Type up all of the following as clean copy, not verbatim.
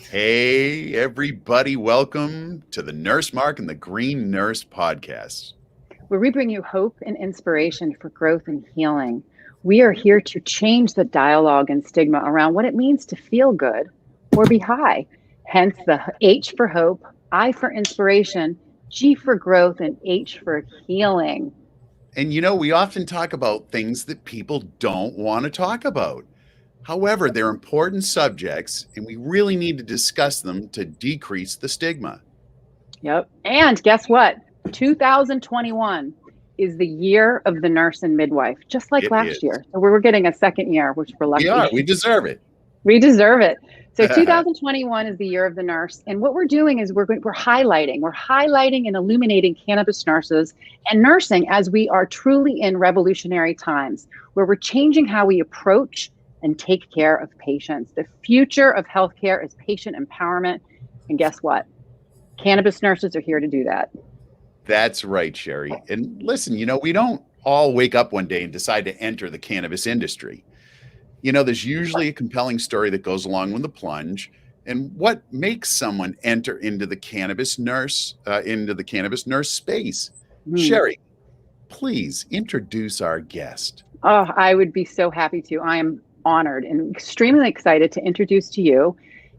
Hey, everybody. Welcome to the Nurse Mark and the Green Nurse podcast, where we bring you hope and inspiration for growth and healing. We are here to change the dialogue and stigma around what it means to feel good or be high. Hence the H for hope, I for inspiration, G for growth, and H for healing. And we often talk about things that people don't want to talk about. However, they're important subjects, and we really need to discuss them to decrease the stigma. Yep. And guess what? 2021 is the year of the nurse and midwife, just like last year. So we're getting a second year, which we're lucky. We deserve it. We deserve it. So 2021 is the year of the nurse. And what we're doing is we're highlighting and illuminating cannabis nurses and nursing as we are truly in revolutionary times, where we're changing how we approach and take care of patients. The future of healthcare is patient empowerment. And guess what? Cannabis nurses are here to do that. That's right, Sherri. And listen, we don't all wake up one day and decide to enter the cannabis industry. There's usually a compelling story that goes along with the plunge. And what makes someone enter into the cannabis nurse space? Sherri, please introduce our guest. Oh, I would be so happy to. I am honored and extremely excited to introduce to you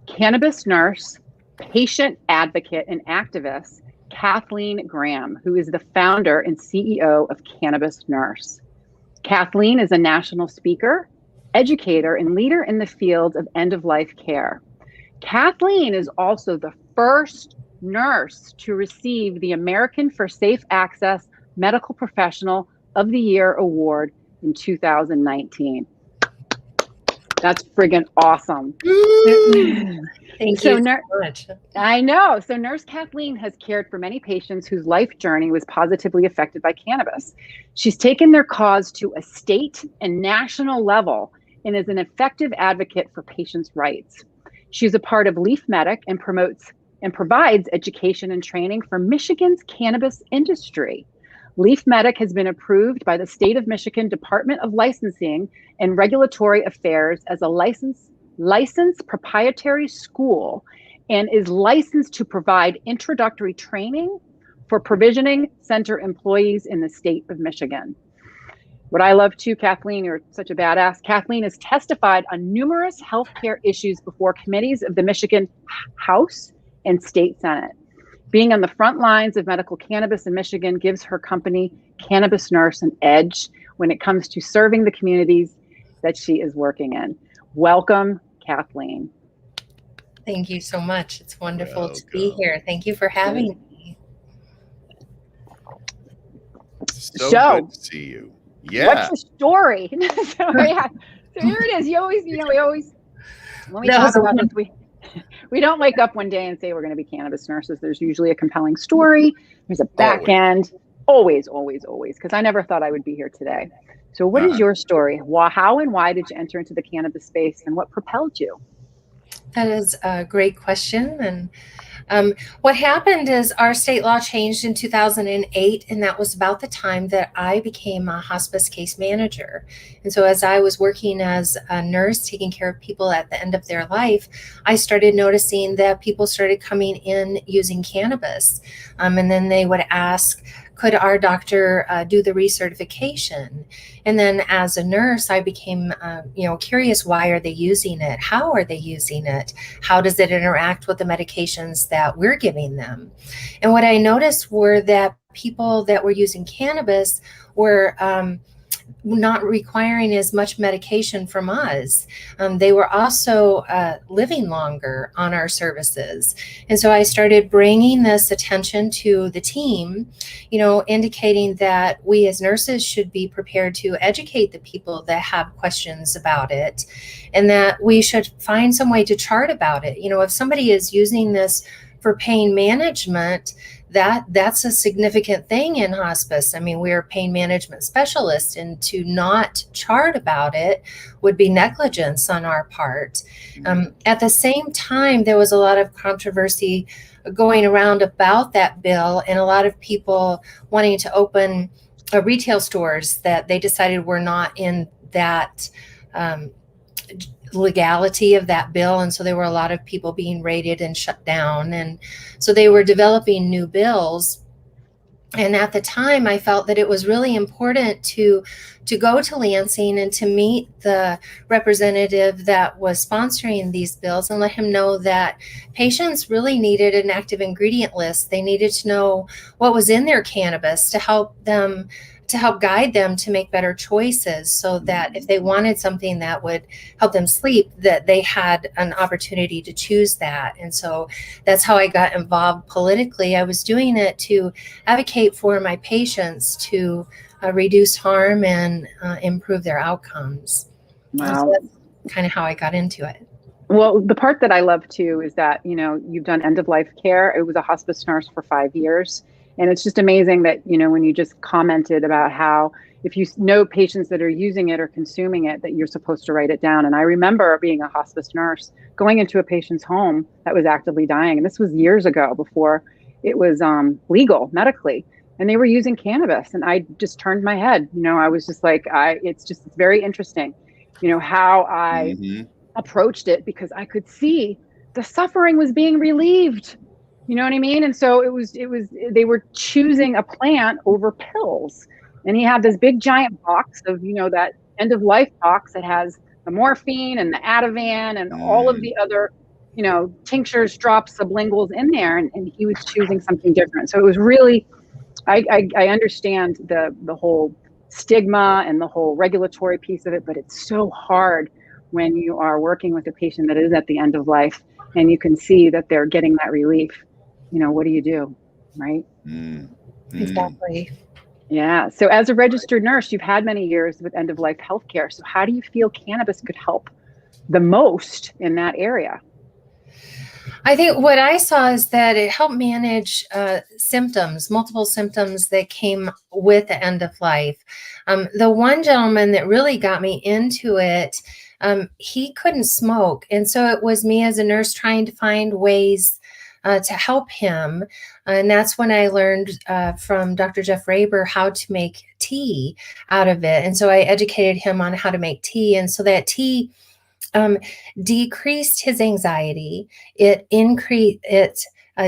cannabis nurse, patient advocate, and activist, Cathleen Graham, who is the founder and CEO of Cannabis Nurse. Cathleen is a national speaker, educator, and leader in the field of end-of-life care. Kathleen is also the first nurse to receive the American for Safe Access Medical Professional of the Year award in 2019. That's friggin' awesome. Thank you so much. I know. So Nurse Kathleen has cared for many patients whose life journey was positively affected by cannabis. She's taken their cause to a state and national level and is an effective advocate for patients' rights. She's a part of Leaf Medic and promotes and provides education and training for Michigan's cannabis industry. Leaf Medic has been approved by the State of Michigan Department of Licensing and Regulatory Affairs as a licensed proprietary school and is licensed to provide introductory training for provisioning center employees in the state of Michigan. What I love too, Kathleen, you're such a badass. Kathleen has testified on numerous healthcare issues before committees of the Michigan House and State Senate. Being on the front lines of medical cannabis in Michigan gives her company, Cannabis Nurse, an edge when it comes to serving the communities that she is working in. Welcome, Kathleen. Thank you so much. It's wonderful to be here. Thank you for having me. So good to see you. Yeah. What's your story? So here it is. We always, when we talk about this, we don't wake up one day and say we're going to be cannabis nurses. There's usually a compelling story. There's a back end. Always, because I never thought I would be here today. So what is your story? How and why did you enter into the cannabis space, and what propelled you? That is a great question. And what happened is our state law changed in 2008, and that was about the time that I became a hospice case manager. And so as I was working as a nurse, taking care of people at the end of their life, I started noticing that people started coming in using cannabis. And then they would ask, could our doctor do the recertification? And then as a nurse, I became curious, why are they using it? How are they using it? How does it interact with the medications that we're giving them? And what I noticed were that people that were using cannabis were not requiring as much medication from us. They were also living longer on our services. And so I started bringing this attention to the team, indicating that we as nurses should be prepared to educate the people that have questions about it, and that we should find some way to chart about it. If somebody is using this for pain management, that's a significant thing in hospice. I mean, we're pain management specialists, and to not chart about it would be negligence on our part. At the same time, there was a lot of controversy going around about that bill, and a lot of people wanting to open retail stores that they decided were not in that legality of that bill. And so there were a lot of people being raided and shut down. And so they were developing new bills. And at the time, I felt that it was really important to go to Lansing and to meet the representative that was sponsoring these bills and let him know that patients really needed an active ingredient list. They needed to know what was in their cannabis to help guide them to make better choices, so that if they wanted something that would help them sleep, that they had an opportunity to choose that. And so that's how I got involved politically. I was doing it to advocate for my patients to reduce harm and improve their outcomes. Wow. So that's kind of how I got into it. Well, the part that I love too is that, you've done end of life care. It was a hospice nurse for 5 years. And it's just amazing that, when you just commented about how if you know patients that are using it or consuming it, that you're supposed to write it down. And I remember being a hospice nurse going into a patient's home that was actively dying. And this was years ago, before it was legal medically. And they were using cannabis. And I just turned my head. I was just like, it's very interesting, how I approached it, because I could see the suffering was being relieved. You know what I mean? And so they were choosing a plant over pills. And he had this big giant box of, that end of life box that has the morphine and the Ativan and all of the other, tinctures, drops, sublinguals in there. And he was choosing something different. So it was really, I understand the whole stigma and the whole regulatory piece of it, but it's so hard when you are working with a patient that is at the end of life and you can see that they're getting that relief. What do you do? Right? Exactly. Yeah. So as a registered nurse, you've had many years with end of life healthcare. So how do you feel cannabis could help the most in that area? I think what I saw is that it helped manage multiple symptoms that came with the end of life. The one gentleman that really got me into it, he couldn't smoke. And so it was me as a nurse trying to find ways to help him. And that's when I learned from Dr. Jeff Raber how to make tea out of it. And so I educated him on how to make tea. And so that tea decreased his anxiety. It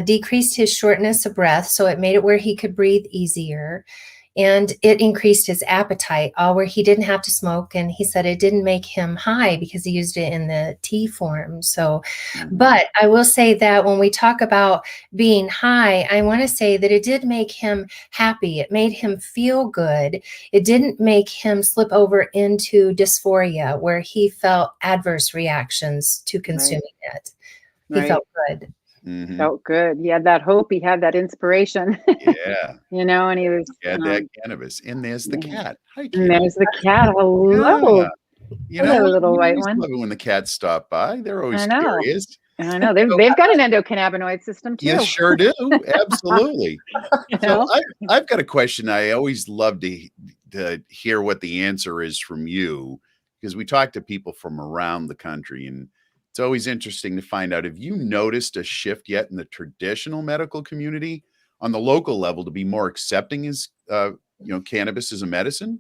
decreased his shortness of breath. So it made it where he could breathe easier. And it increased his appetite, all where he didn't have to smoke. And he said it didn't make him high because he used it in the tea form. So, but I will say that when we talk about being high, I want to say that it did make him happy. It made him feel good. It didn't make him slip over into dysphoria, where he felt adverse reactions to consuming it. He felt good. Felt good. He had that hope. He had that inspiration. Yeah. And he was. That cannabis. And there's the cat. Hi, cat. And there's the cat. Hello. Yeah. Hello, little white one. Love it when the cats stop by. They're always I know. curious. I know. They've got an endocannabinoid system too. You sure do. Absolutely. So I've got a question. I always love to hear what the answer is from you, because we talk to people from around the country, and it's always interesting to find out, have you noticed a shift yet in the traditional medical community on the local level to be more accepting as, cannabis as a medicine?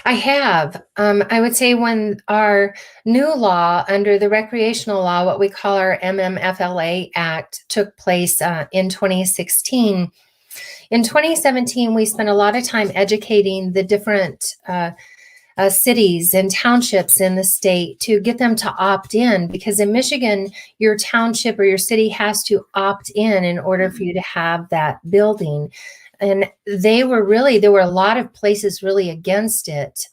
I have. I would say when our new law under the recreational law, what we call our MMFLA Act, took place in 2016. In 2017, we spent a lot of time educating the different cities and townships in the state to get them to opt in, because in Michigan, your township or your city has to opt in order for you to have that building. And there were a lot of places really against it.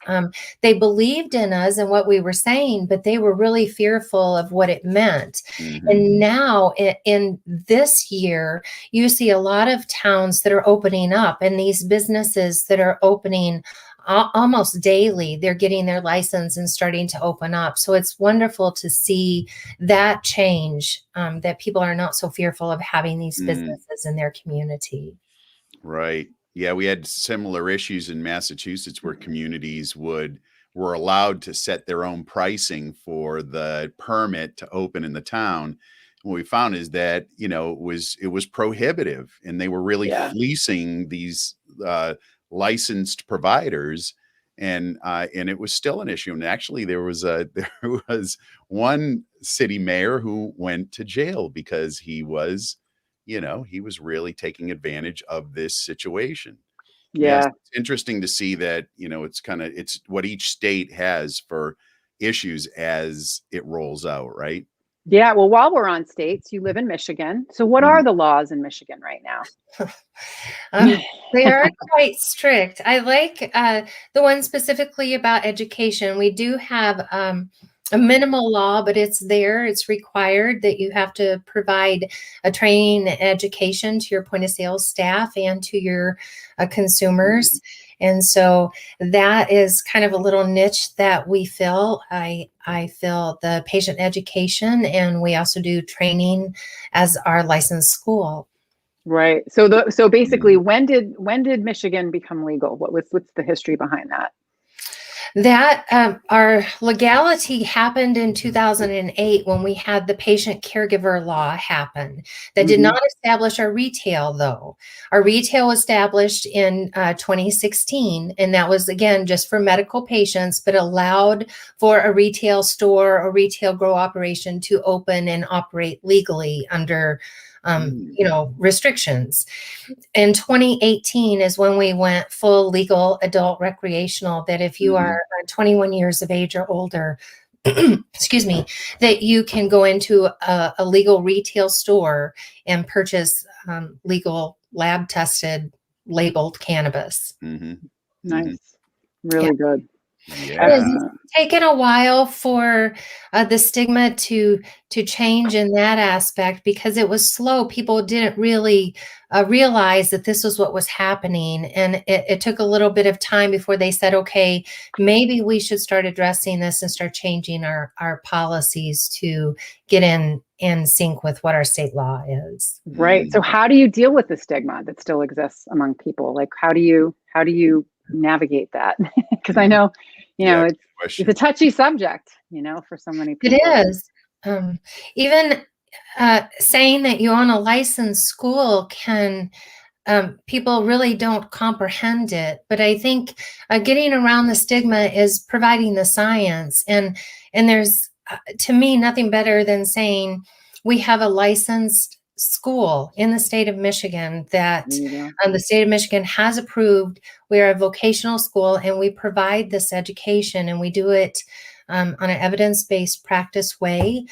They believed in us and what we were saying, but they were really fearful of what it meant. And now in this year, you see a lot of towns that are opening up, and these businesses that are opening almost daily, they're getting their license and starting to open up. So it's wonderful to see that change, that people are not so fearful of having these businesses in their community. Right. Yeah, we had similar issues in Massachusetts where communities were allowed to set their own pricing for the permit to open in the town. What we found is that, it was prohibitive, and they were really fleecing these licensed providers. and it was still an issue. And actually, there was one city mayor who went to jail because he was, he was really taking advantage of this situation. Yes, Yeah. it's interesting to see that, it's what each state has for issues as it rolls out, right? Yeah. Well, while we're on states, you live in Michigan. So what Mhm. are the laws in Michigan right now? They are quite strict. I like the one specifically about education. We do have a minimal law, but it's there. It's required that you have to provide a training and education to your point of sale staff and to your consumers. And so that is kind of a little niche that we fill. I fill the patient education, and we also do training as our licensed school. Right. So basically, when did Michigan become legal? What's the history behind that? That our legality happened in 2008 when we had the patient caregiver law happen. That did not establish our retail, though. Our retail was established in 2016, and that was, again, just for medical patients, but allowed for a retail store or retail grow operation to open and operate legally under restrictions. In 2018 is when we went full legal adult recreational, that if you are 21 years of age or older, excuse me, that you can go into a legal retail store and purchase legal lab tested labeled cannabis. Nice. Really good. Yeah. It's taken a while for the stigma to change in that aspect because it was slow. People didn't really realize that this was what was happening. And it took a little bit of time before they said, okay, maybe we should start addressing this and start changing our policies to get in sync with what our state law is. Right. So how do you deal with the stigma that still exists among people? Like, how do you navigate that? Because I know, it's a touchy subject, for so many people. It is. Even saying that you own a licensed school can, people really don't comprehend it. But I think getting around the stigma is providing the science. And there's, to me, nothing better than saying we have a licensed school in the state of Michigan that the state of Michigan has approved. We are a vocational school, and we provide this education, and we do it on an evidence-based practice way.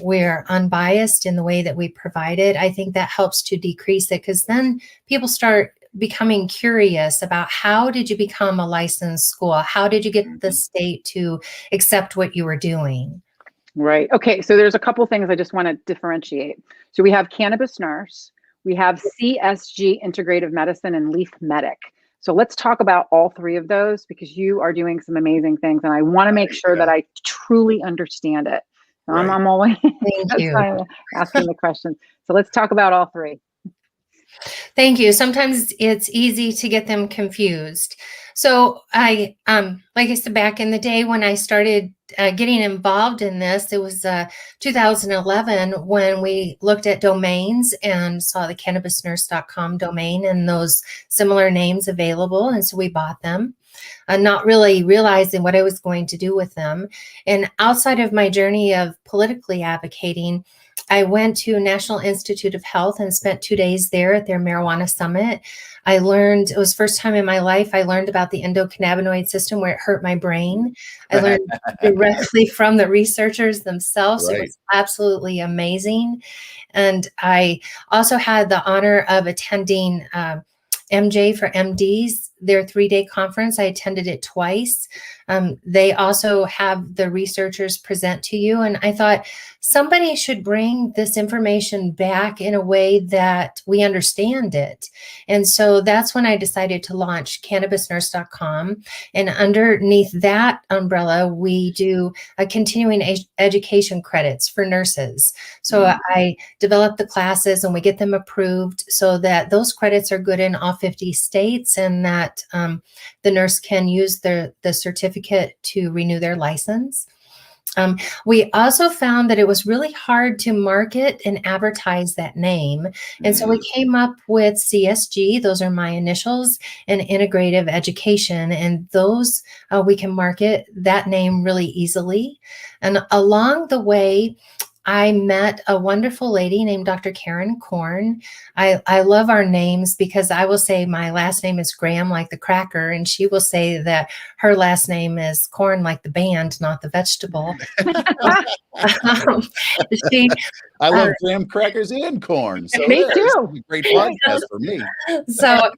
We're unbiased in the way that we provide it. I think that helps to decrease it, because then people start becoming curious about, how did you become a licensed school? How did you get the state to accept what you were doing? Right. Okay. So there's a couple things I just want to differentiate. So we have Cannabis Nurse, we have CSG Integrative Medicine, and Leaf Medic. So let's talk about all three of those, because you are doing some amazing things, and I want to make sure that I truly understand it. So I'm always asking the questions. So let's talk about all three. Thank you. Sometimes it's easy to get them confused. So I, like I said, back in the day when I started getting involved in this, it was 2011 when we looked at domains and saw the cannabisnurse.com domain and those similar names available. And so we bought them, not really realizing what I was going to do with them. And outside of my journey of politically advocating, I went to National Institute of Health and spent 2 days there at their marijuana summit. I learned, it was the first time in my life I learned about the endocannabinoid system, where it hurt my brain. I learned directly from the researchers themselves. It was absolutely amazing. And I also had the honor of attending MJ for MDs, their 3-day conference. I attended it twice. They also have the researchers present to you. And I thought somebody should bring this information back in a way that we understand it. And so that's when I decided to launch cannabisnurse.com. And underneath that umbrella, we do a continuing education credits for nurses. So I develop the classes and we get them approved so that those credits are good in all 50 states, and that the nurse can use the certificate to renew their license. We also found that it was really hard to market and advertise that name. And so we came up with CSG, those are my initials, and integrative education. And those we can market that name really easily. And along the way, I met a wonderful lady named Dr. Karen Korn. I love our names because I will say my last name is Graham, like the cracker, and she will say that her last name is Korn, like the band, not the vegetable. She, I love graham crackers and corn. So Me this too. is a great podcast for me. So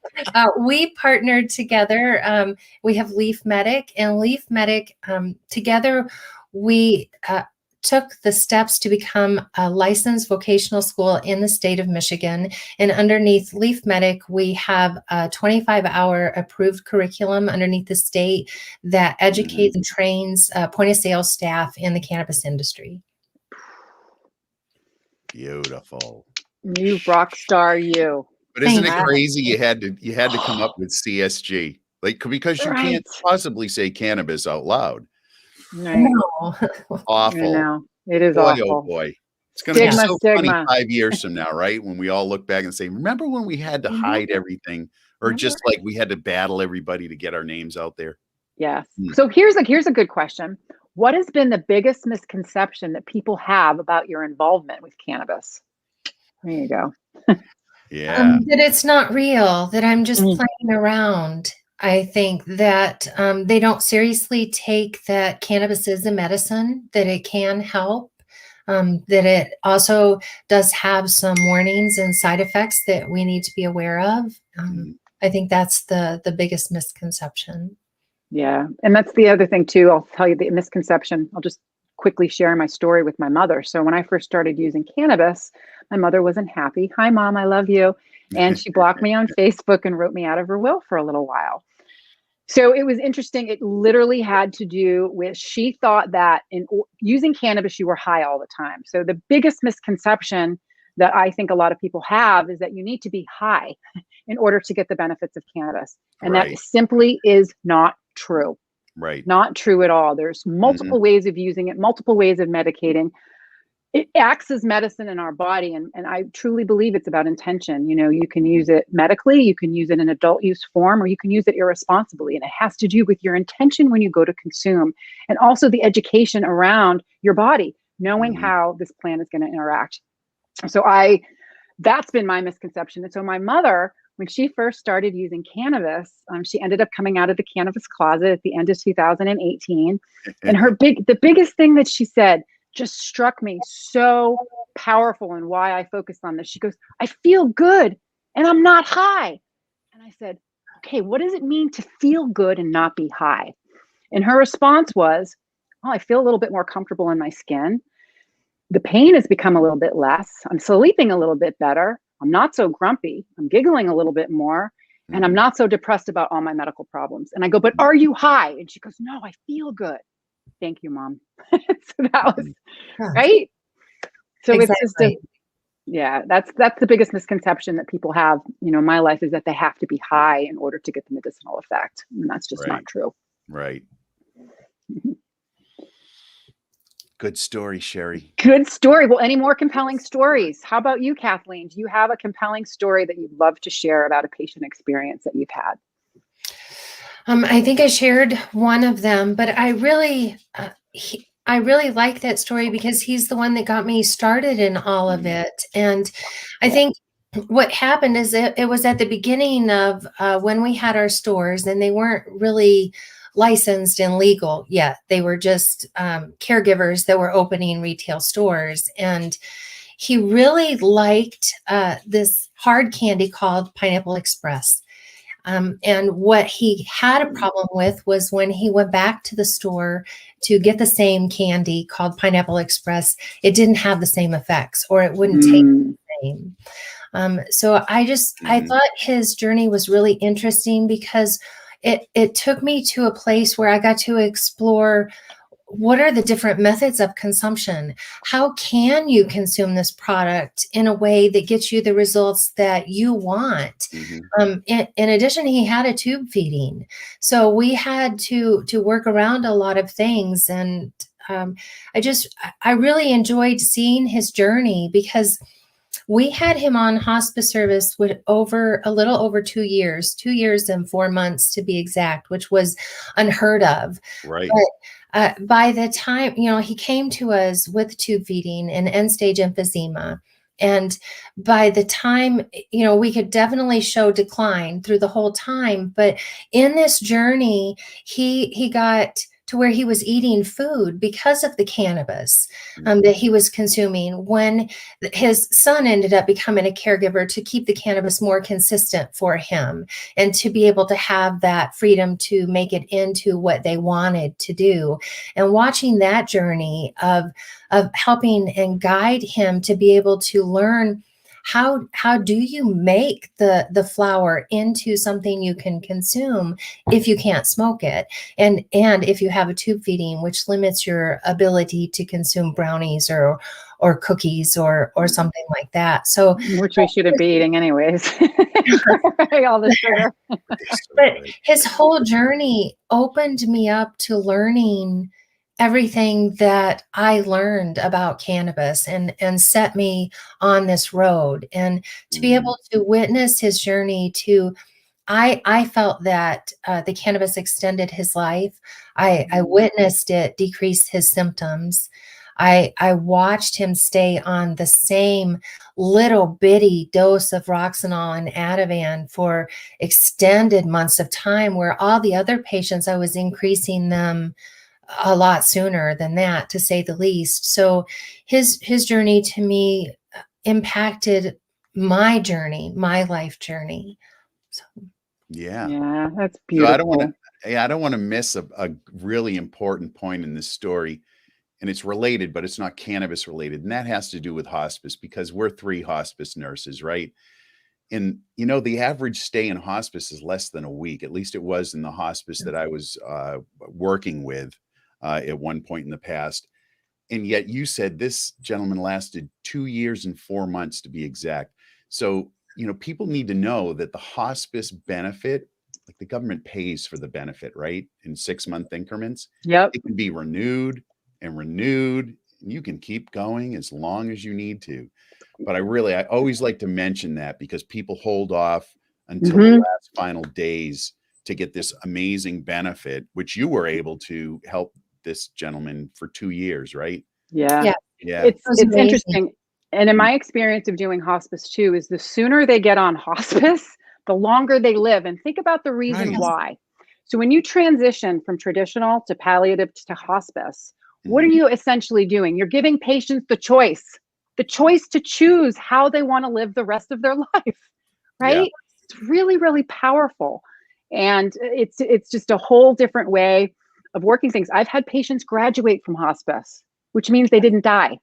we partnered together. We have Leaf Medic, and Leaf Medic together we took the steps to become a licensed vocational school in the state of Michigan. And underneath Leaf Medic, we have a 25-hour approved curriculum underneath the state that educates and trains point of sale staff in the cannabis industry. Beautiful. You rock star, you. But isn't Thank it you. crazy you had to come up with CSG? Like, because you can't possibly say cannabis out loud. Right. No. Awful. No, it is Boy, awful. oh boy. It's going to be Stigma, so stigma. funny 5 years from now, right? When we all look back and say, remember when we had to hide everything, or just like we had to battle everybody to get our names out there? Yes. So here's a good question. What has been the biggest misconception that people have about your involvement with cannabis? There you go. Yeah. That it's not real, that I'm just playing around. I think that they don't seriously take that cannabis is a medicine, that it can help, that it also does have some warnings and side effects that we need to be aware of. I think that's the biggest misconception. Yeah. And that's the other thing too. I'll tell you the misconception. I'll just quickly share my story with my mother. So when I first started using cannabis, my mother wasn't happy. Hi, Mom, I love you. And she blocked me on Facebook and wrote me out of her will for a little while. So it was interesting. It literally had to do with, she thought that in using cannabis, you were high all the time. So the biggest misconception that I think a lot of people have is that you need to be high in order to get the benefits of cannabis. And that simply is not true. Right. Not true at all. There's multiple ways of using it, multiple ways of medicating. It acts as medicine in our body. And I truly believe it's about intention. You know, you can use it medically, you can use it in adult use form, or you can use it irresponsibly. And it has to do with your intention when you go to consume, and also the education around your body, knowing how this plant is going to interact. So that's been my misconception. And so my mother, when she first started using cannabis, she ended up coming out of the cannabis closet at the end of 2018. And the biggest thing that she said just struck me so powerful, and why I focused on this. She goes, I feel good and I'm not high. And I said, okay, what does it mean to feel good and not be high? And her response was, well, I feel a little bit more comfortable in my skin. The pain has become a little bit less. I'm sleeping a little bit better. I'm not so grumpy. I'm giggling a little bit more. And I'm not so depressed about all my medical problems. And I go, but are you high? And she goes, no, I feel good. Thank you, Mom. So that was right. So exactly. It's just that's the biggest misconception that people have, you know, my life, is that they have to be high in order to get the medicinal effect. And that's just not true. Right. Good story, Sherri. Good story. Well, any more compelling stories? How about you, Kathleen? Do you have a compelling story that you'd love to share about a patient experience that you've had? I think I shared one of them, but I really like that story because he's the one that got me started in all of it. And I think what happened is it was at the beginning of when we had our stores, and they weren't really licensed and legal yet. They were just caregivers that were opening retail stores. And he really liked this hard candy called Pineapple Express. And what he had a problem with was when he went back to the store to get the same candy called Pineapple Express, it didn't have the same effects, or it wouldn't taste the same. So I thought his journey was really interesting because it took me to a place where I got to explore what are the different methods of consumption? How can you consume this product in a way that gets you the results that you want? In addition, he had a tube feeding. So we had to work around a lot of things. And I really enjoyed seeing his journey, because we had him on hospice service with a little over 2 years and 4 months to be exact, which was unheard of. Right. But by the time, he came to us with tube feeding and end stage emphysema. And by the time, we could definitely show decline through the whole time. But in this journey, he got to where he was eating food because of the cannabis that he was consuming, when his son ended up becoming a caregiver to keep the cannabis more consistent for him, and to be able to have that freedom to make it into what they wanted to do. And watching that journey of helping and guide him to be able to learn how do you make the flower into something you can consume if you can't smoke it, and if you have a tube feeding, which limits your ability to consume brownies or cookies or something like that. So, which we shouldn't be eating anyways. All the sugar. But his whole journey opened me up to learning everything that I learned about cannabis, and set me on this road. And to be able to witness his journey I felt that the cannabis extended his life. I witnessed it decrease his symptoms. I watched him stay on the same little bitty dose of Roxanol and Ativan for extended months of time, where all the other patients, I was increasing them a lot sooner than that, to say the least. So his journey to me impacted my journey, my life journey. So yeah, that's beautiful. So I don't want to miss a really important point in this story, and it's related, but it's not cannabis related, and that has to do with hospice, because we're 3 hospice nurses, right? And the average stay in hospice is less than a week. At least it was in the hospice that I was working with at one point in the past. And yet you said this gentleman lasted 2 years and 4 months, to be exact. So, people need to know that the hospice benefit, like the government pays for the benefit, right? In 6-month increments. Yep. It can be renewed and renewed, and you can keep going as long as you need to. But I always like to mention that, because people hold off until the last final days to get this amazing benefit, which you were able to help this gentleman for 2 years, right? Yeah. It's interesting. And in my experience of doing hospice too, is the sooner they get on hospice, the longer they live. And think about the reason why. So when you transition from traditional to palliative to hospice, what are you essentially doing? You're giving patients the choice to choose how they want to live the rest of their life, right? Yeah. It's really, really powerful. And it's just a whole different way of working things. I've had patients graduate from hospice, which means they didn't die.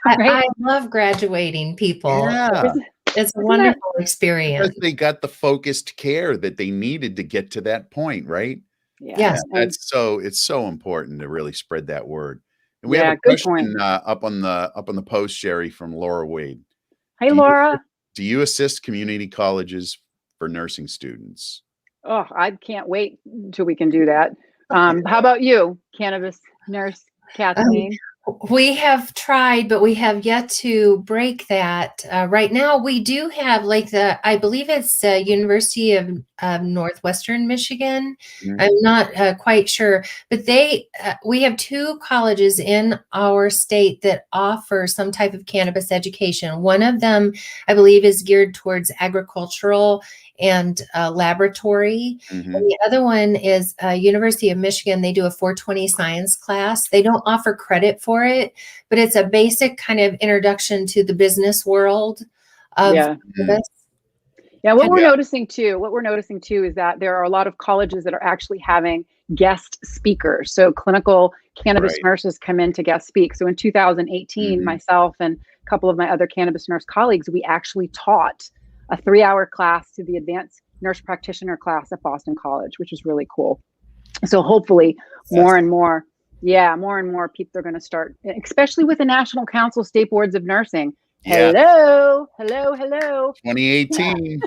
Right? I love graduating people. Yeah. It's a wonderful experience. Because they got the focused care that they needed to get to that point, right? Yes. It's so important to really spread that word. And we have a question up on the post, Sherri, from Laura Wade. Hey, Laura. Do you assist community colleges for nursing students? Oh, I can't wait until we can do that. How about you, Cannabis Nurse Kathleen? We have tried, but we have yet to break that. Right now, we do have I believe it's University of Northwestern Michigan. I'm not quite sure, but we have 2 colleges in our state that offer some type of cannabis education. One of them, I believe, is geared towards agricultural and laboratory. And the other one is University of Michigan. They do a 420 science class. They don't offer credit for it, but it's a basic kind of introduction to the business world of cannabis. Yeah, what we're noticing too is that there are a lot of colleges that are actually having guest speakers. So clinical cannabis nurses come in to guest speak. So in 2018, myself and a couple of my other cannabis nurse colleagues, we actually taught a 3-hour class to the advanced nurse practitioner class at Boston College, which is really cool. So hopefully more and more people are going to start, especially with the National Council of State Boards of Nursing. Hello. 2018.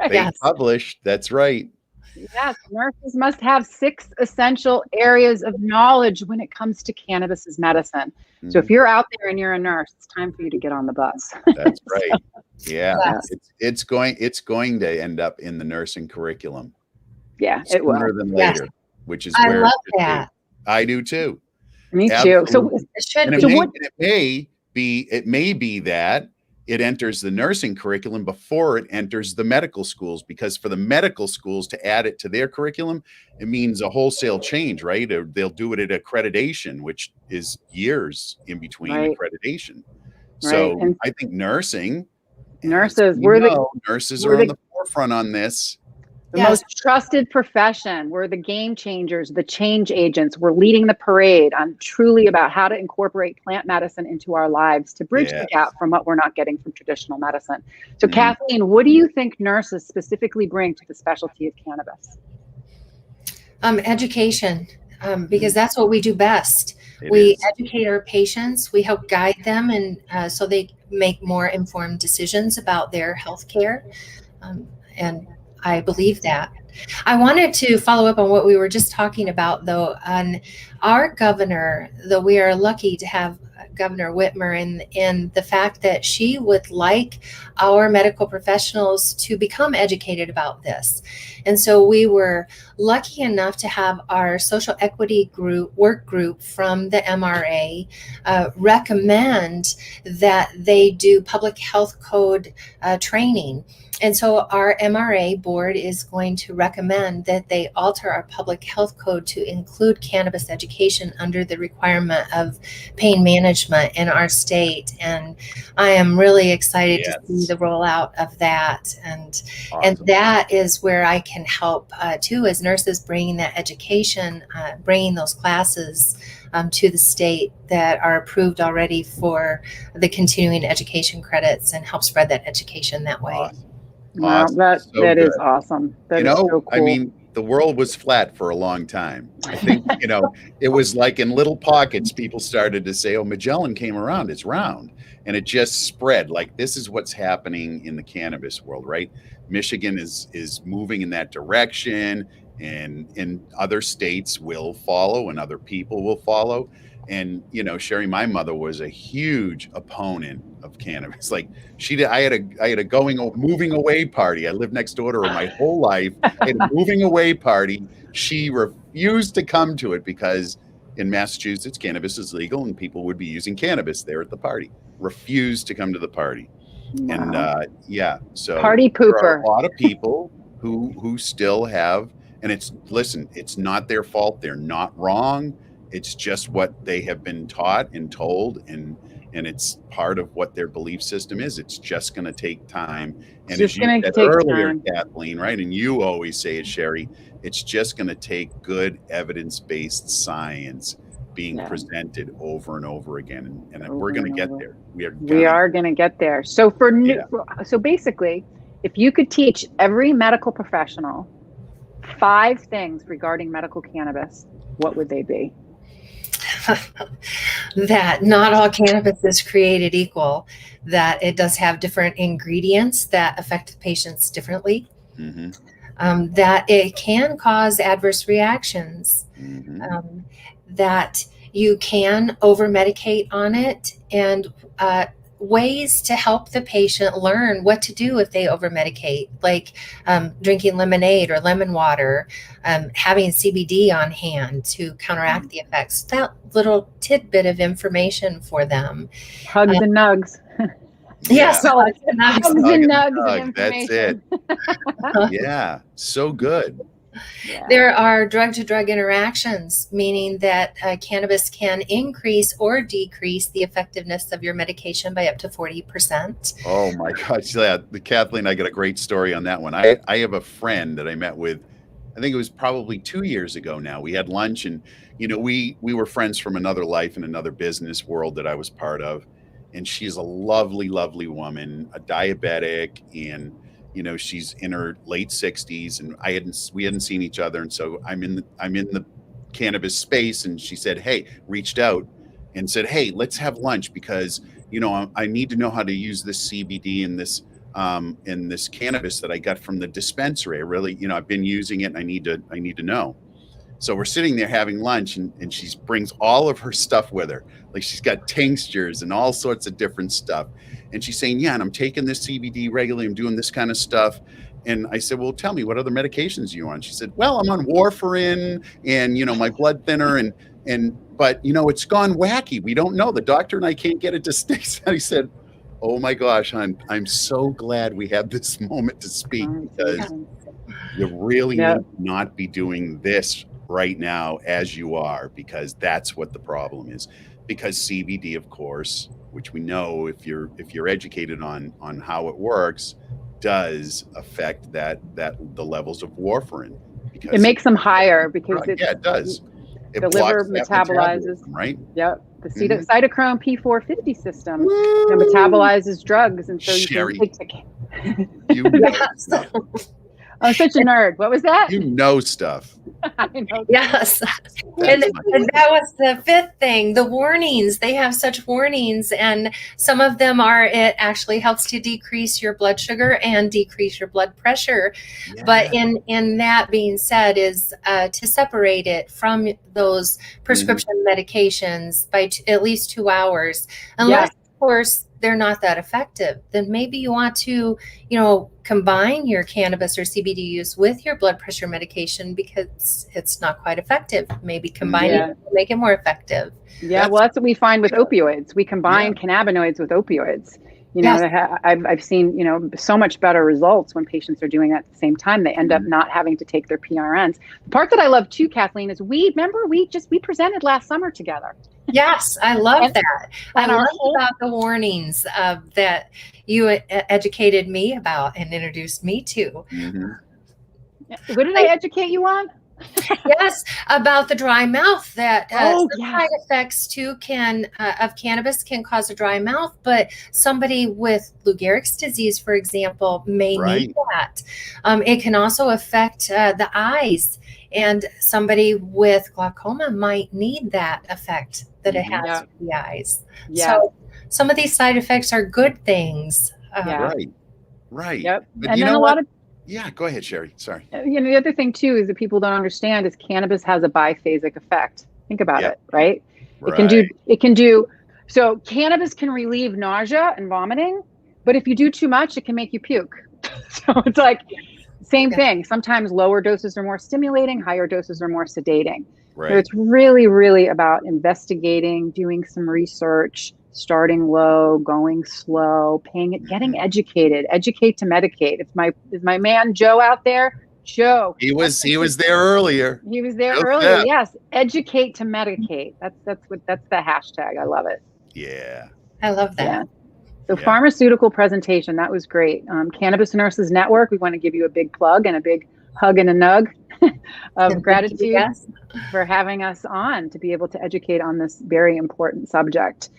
They published. That's right. Yes, nurses must have 6 essential areas of knowledge when it comes to cannabis as medicine. So if Mhm. you're out there and you're a nurse, it's time for you to get on the bus. That's right. Yeah, Yes. it's going to end up in the nursing curriculum Yeah, it sooner will. than Yes. later, which is I where it love should be. that. I do too. Me too. So, Absolutely. It should And be. so what? it may be that it enters the nursing curriculum before it enters the medical schools, because for the medical schools to add it to their curriculum, it means a wholesale change, right? Or they'll do it at accreditation, which is years in between Right, accreditation. right. So And I think nursing, as nurses, we know, nurses are we're on the the forefront on this. Yes. most trusted profession. We're the game changers, the change agents. We're leading the parade. I'm truly about how to incorporate plant medicine into our lives to bridge the Yes. gap from what we're not getting from traditional medicine. So, Mhm. Kathleen, what do you think nurses specifically bring to the specialty of cannabis? Education, because that's what we do best. It We is. educate our patients. We help guide them, and so they make more informed decisions about their health care. And I believe that. I wanted to follow up on what we were just talking about, though, on our governor, though we are lucky to have Governor Whitmer in the fact that she would like our medical professionals to become educated about this. And so we were lucky enough to have our social equity work group from the MRA recommend that they do public health code training. And so our MRA board is going to recommend that they alter our public health code to include cannabis education under the requirement of pain management in our state. And I am really excited to see the rollout of that. And that is where I can help too, as nurses, bringing that education, bringing those classes to the state that are approved already for the continuing education credits, and help spread that education that way. Wow, that is awesome. That is so cool. I mean, the world was flat for a long time. I think, it was like in little pockets, people started to say, oh, Magellan came around, it's round. And it just spread. Like, this is what's happening in the cannabis world, right? Michigan is moving in that direction, and other states will follow, and other people will follow. And, Sherri, my mother was a huge opponent of cannabis. Like, I had a moving away party. I lived next door to her my whole life. I had a moving away party. She refused to come to it because in Massachusetts, cannabis is legal and people would be using cannabis there at the party. Refused to come to the party. Wow. And so party pooper. There are a lot of people who still have, and it's not their fault. They're not wrong. It's just what they have been taught and told, and it's part of what their belief system is. It's just going to take time. And as you said earlier, Kathleen, right? And you always say it, Sherri, it's just going to take good evidence-based science being presented over and over again. And we're going to get there. We are going to get there. So so basically, if you could teach every medical professional 5 things regarding medical cannabis, what would they be? That not all cannabis is created equal, that it does have different ingredients that affect the patients differently, that it can cause adverse reactions, that you can over-medicate on it, and ways to help the patient learn what to do if they over-medicate, like drinking lemonade or lemon water, having CBD on hand to counteract the effects. That little tidbit of information for them. Hugs and nugs. Yes, hugs and nugs and that's it. Yeah, so good. Yeah. There are drug-to-drug interactions, meaning that cannabis can increase or decrease the effectiveness of your medication by up to 40%. Oh my gosh, yeah, Kathleen, I got a great story on that one. I have a friend that I met with, I think it was probably 2 years ago now. We had lunch, and we were friends from another life and another business world that I was part of. And she's a lovely, lovely woman, a diabetic, and she's in her late 60s, and we hadn't seen each other. And so I'm in the cannabis space, and she said, reached out and said, hey, let's have lunch because, I need to know how to use this CBD and this in this cannabis that I got from the dispensary. I really, I've been using it and I need to know. So we're sitting there having lunch and she brings all of her stuff with her. Like she's got tinctures and all sorts of different stuff. And she's saying, yeah, and I'm taking this CBD regularly. I'm doing this kind of stuff. And I said, well, tell me, what other medications are you on? She said, well, I'm on warfarin and, my blood thinner but it's gone wacky. We don't know. The doctor and I can't get it to stick. I said, oh my gosh, I'm so glad we have this moment to speak, because you really need to not be doing this right now as you are, because that's what the problem is. Because CBD, of course, which we know if you're educated on how it works, does affect the levels of warfarin. Because it makes them higher because it does. The liver metabolizes, right? Yep. The cytochrome P450 system metabolizes drugs, and so Sherri, you can I'm such a nerd. What was that? You know stuff. I know. Yes. And that was the fifth thing, the warnings. They have such warnings, and some of them are, it actually helps to decrease your blood sugar and decrease your blood pressure. Yeah. But in that being said is to separate it from those prescription medications by at least 2 hours, unless, of course, they're not that effective. Then maybe you want to, combine your cannabis or CBD use with your blood pressure medication because it's not quite effective. Maybe combine it to make it more effective. Yeah, well, that's what we find with opioids. We combine cannabinoids with opioids. I've seen, so much better results when patients are doing that at the same time. They end up not having to take their PRNs. The part that I love too, Kathleen, is we presented last summer together. Yes, I love that. I love about the warnings that you educated me about and introduced me to. What did I educate you on? Yes, about the dry mouth, that side effects too of cannabis can cause a dry mouth, but somebody with Lou Gehrig's disease, for example, may need that. It can also affect the eyes, and somebody with glaucoma might need that effect that it has to the eyes. So some of these side effects are good things. Right. Yep. But and then a lot of go ahead, Sherri. Sorry. The other thing too is that people don't understand is cannabis has a biphasic effect. Think about it, right? It can do so cannabis can relieve nausea and vomiting, but if you do too much, it can make you puke. So it's like same thing. Sometimes lower doses are more stimulating, higher doses are more sedating. Right. So it's really, really about investigating, doing some research, starting low, going slow, getting educated. Educate to medicate. Is my man Joe out there? Joe. He was there earlier. He was there earlier. Yes. Educate to medicate. That's the hashtag. I love it. Yeah. I love that. Yeah. So pharmaceutical presentation, that was great. Cannabis Nurses Network, we want to give you a big plug and a big hug and a nug of gratitude for having us on to be able to educate on this very important subject.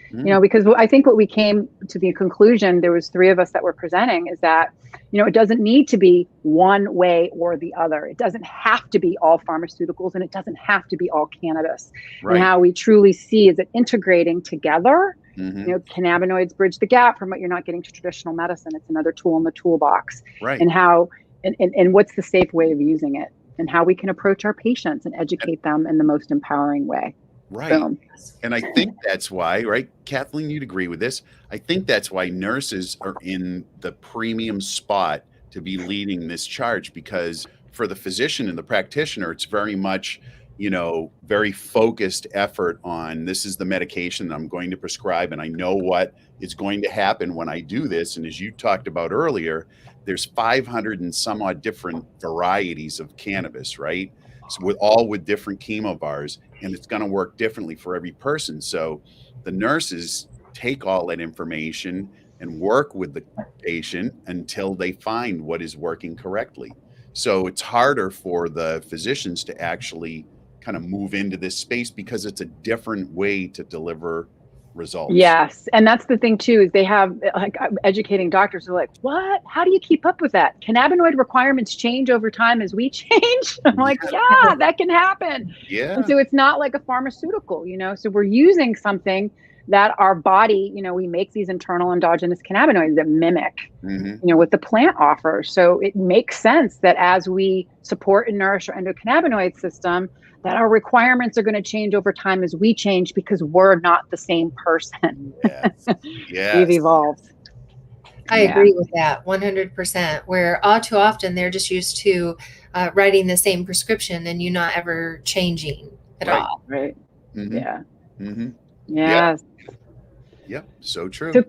Because I think what we came to the conclusion, there was 3 of us that were presenting, is that, it doesn't need to be one way or the other. It doesn't have to be all pharmaceuticals, and it doesn't have to be all cannabis. And how we truly see is it integrating together. Cannabinoids bridge the gap from what you're not getting to traditional medicine. It's another tool in the toolbox. And how and what's the safe way of using it, and how we can approach our patients and educate them in the most empowering way. Boom. And I think that's why, Kathleen, you'd agree with this. I think that's why nurses are in the premium spot to be leading this charge, because for the physician and the practitioner, it's very much, very focused effort on, this is the medication that I'm going to prescribe, and I know what is going to happen when I do this. And as you talked about earlier, there's 500 and some odd different varieties of cannabis, right? So with different chemovars, and it's going to work differently for every person. So the nurses take all that information and work with the patient until they find what is working correctly. So it's harder for the physicians to actually kind of move into this space because it's a different way to deliver results. Yes. And that's the thing too, is they have educating doctors who are like, what? How do you keep up with that? Cannabinoid requirements change over time as we change. I'm like, that can happen. Yeah. And so it's not like a pharmaceutical, so we're using something that our body, we make these internal endogenous cannabinoids that mimic, what the plant offers. So it makes sense that as we support and nourish our endocannabinoid system, that our requirements are going to change over time as we change, because we're not the same person. Yes. Yes. We've evolved. I agree with that 100%, where all too often they're just used to writing the same prescription and you not ever changing at all. Right. Yeah. Yes. Yep. So true. So,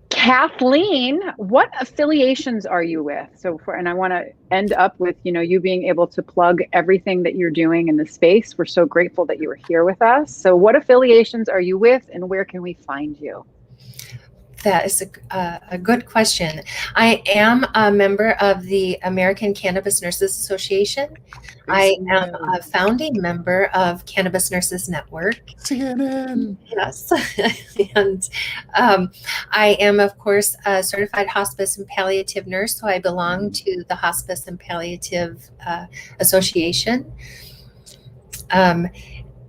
Cathleen, what affiliations are you with? And I want to end up with, you being able to plug everything that you're doing in the space. We're so grateful that you were here with us. So what affiliations are you with, and where can we find you? That is a good question. I am a member of the American Cannabis Nurses Association. I am a founding member of Cannabis Nurses Network. CNN. Yes. And I am, of course, a certified hospice and palliative nurse. So I belong to the Hospice and Palliative Association.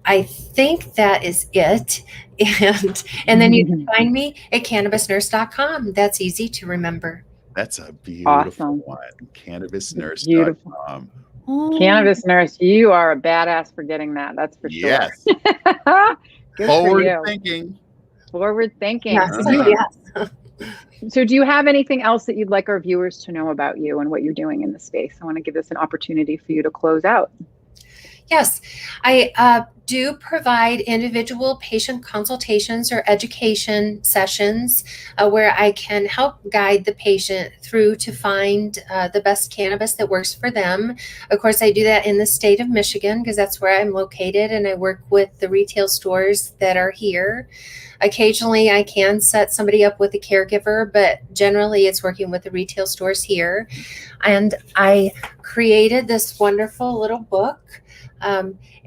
I think that is it. And then you can find me at cannabisnurse.com. That's easy to remember. That's a beautiful one. Cannabisnurse.com. Cannabis Nurse, you are a badass for getting that. That's for sure. Yes. Forward thinking. Yes. So do you have anything else that you'd like our viewers to know about you and what you're doing in the space? I want to give this an opportunity for you to close out. Yes, I do provide individual patient consultations or education sessions where I can help guide the patient through to find the best cannabis that works for them. Of course, I do that in the state of Michigan because that's where I'm located, and I work with the retail stores that are here. Occasionally, I can set somebody up with a caregiver, but generally it's working with the retail stores here. And I created this wonderful little book.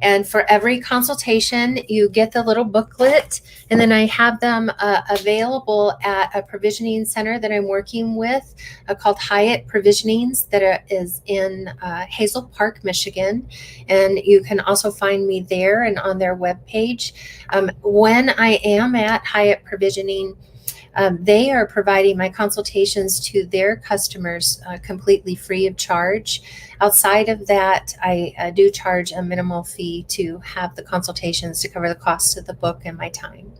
And for every consultation, you get the little booklet, and then I have them available at a provisioning center that I'm working with called Hyatt Provisionings that is in Hazel Park, Michigan. And you can also find me there and on their webpage. When I am at Hyatt Provisioning, they are providing my consultations to their customers completely free of charge. Outside of that, I do charge a minimal fee to have the consultations to cover the cost of the book and my time.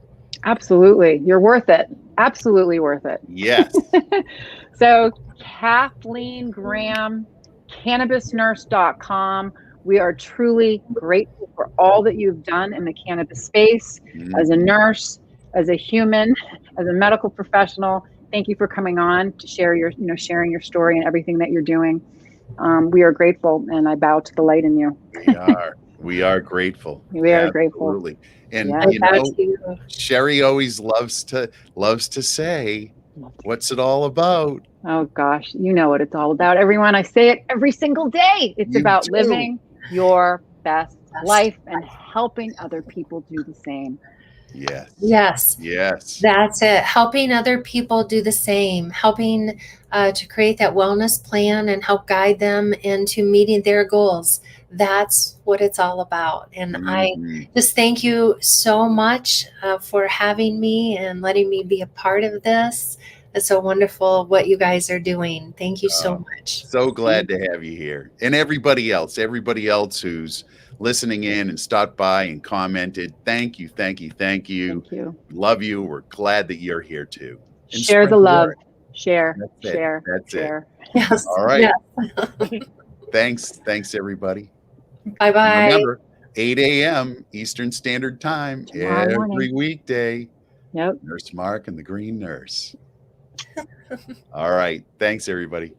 Absolutely. You're worth it. Absolutely worth it. Yes. So Cathleen Graham, cannabisnurse.com. We are truly grateful for all that you've done in the cannabis space as a nurse, as a human, as a medical professional. Thank you for coming on to share your, sharing your story and everything that you're doing. We are grateful, and I bow to the light in you. We are grateful. We are grateful. Absolutely. And yes. Sherri always loves to say, what's it all about? Oh gosh, you know what it's all about, everyone. I say it every single day. It's about living your best life and helping other people do the same. Yes. That's it. Helping other people do the same, helping to create that wellness plan and help guide them into meeting their goals. That's what it's all about. And I just thank you so much for having me and letting me be a part of this. It's so wonderful what you guys are doing. Thank you so much. So glad to have you here. And everybody else who's listening in and stopped by and commented. Thank you. Love you. We're glad that you're here too. And share the love. Share. That's it. Yes. All right. Yes. Thanks everybody. Bye-bye. Remember, 8 a.m. Eastern Standard Time every weekday. Yep. Nurse Mark and the Green Nurse. All right. Thanks everybody.